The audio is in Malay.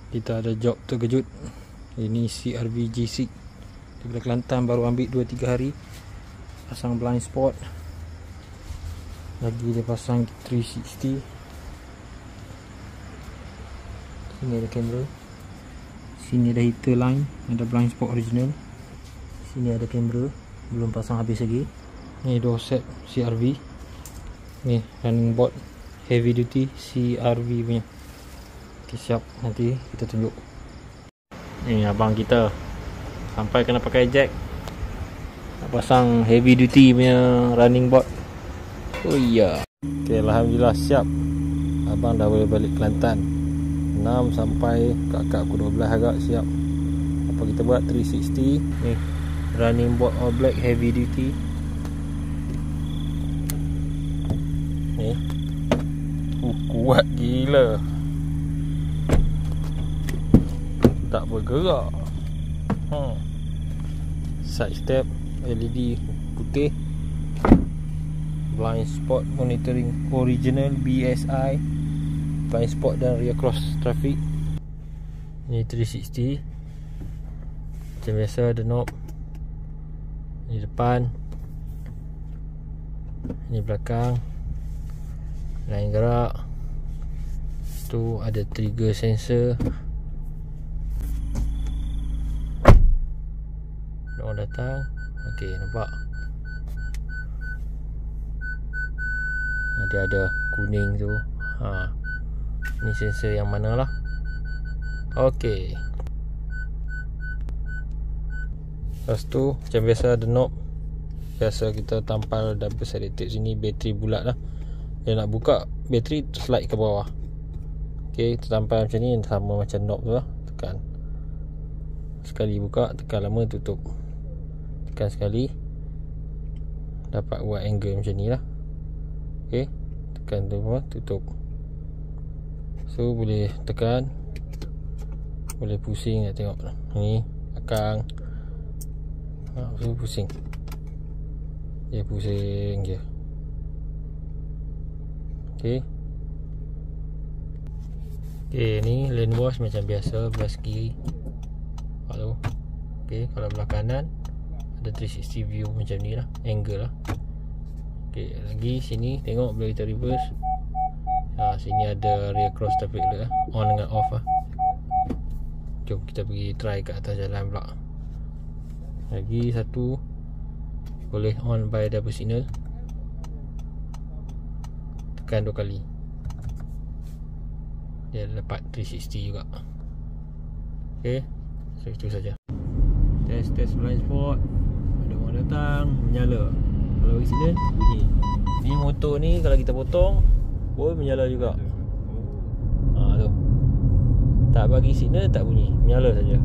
Kita ada job terkejut. Ini CRV G6 daripada Kelantan, baru ambil 2-3 hari. Pasang blind spot. Lagi dia pasang 360. Sini ada kamera. Sini ada heater line, ada blind spot original. Sini ada kamera, belum pasang habis lagi. Ni door set CRV. Ni running board heavy duty CRV punya. Okay, siap, nanti kita tunjuk. Ni abang kita sampai kena pakai jack nak pasang heavy duty punya running board. Oh iya. Okay, alhamdulillah siap. Abang dah boleh balik Kelantan 6 sampai kat aku 12 agak siap. Apa kita buat 360. Ni running board all black heavy duty. Ni kuat gila, tak bergerak. Side step LED putih, blind spot monitoring original BSI, blind spot dan rear cross traffic. Ni 360 macam biasa, ada knob. Ni depan, ni belakang, line gerak. Tu ada trigger sensor. Orang datang. Okey, nampak. Dia ada kuning tu. Ni sensor yang mana lah. Okey. Lepas tu macam biasa ada knob. Biasa kita tampal double sided tape sini. Bateri bulat lah. Dia nak buka bateri, slide ke bawah. Okey, kita tampal macam ni, sama macam knob tu lah. Tekan sekali buka, tekan lama tutup. Tekan sekali, dapat buat angle macam ni lah. Okey, tekan tu tutup. So boleh tekan, boleh pusing. Nak tengok ni belakang. So pusing. Dia pusing je. Okey. Okey, ni lane wash macam biasa, belah kiri. Kalau okey, kalau belah kanan ada 360 view macam ni lah, angle lah. Okey, lagi sini tengok bila kita reverse. Sini ada rear cross traffic alert lah, on dengan off lah. Jom kita pergi try kat atas jalan pula. Lagi satu, boleh on by double signal. Tekan 2 kali, dia dapat 360 juga. Ok, so itu saja. Test blind spot. Ada orang datang, menyala. Kalau bagi signal, bunyi. Ni motor ni kalau kita potong pun menyala juga. Tu tak bagi signal, tak bunyi, menyala saja.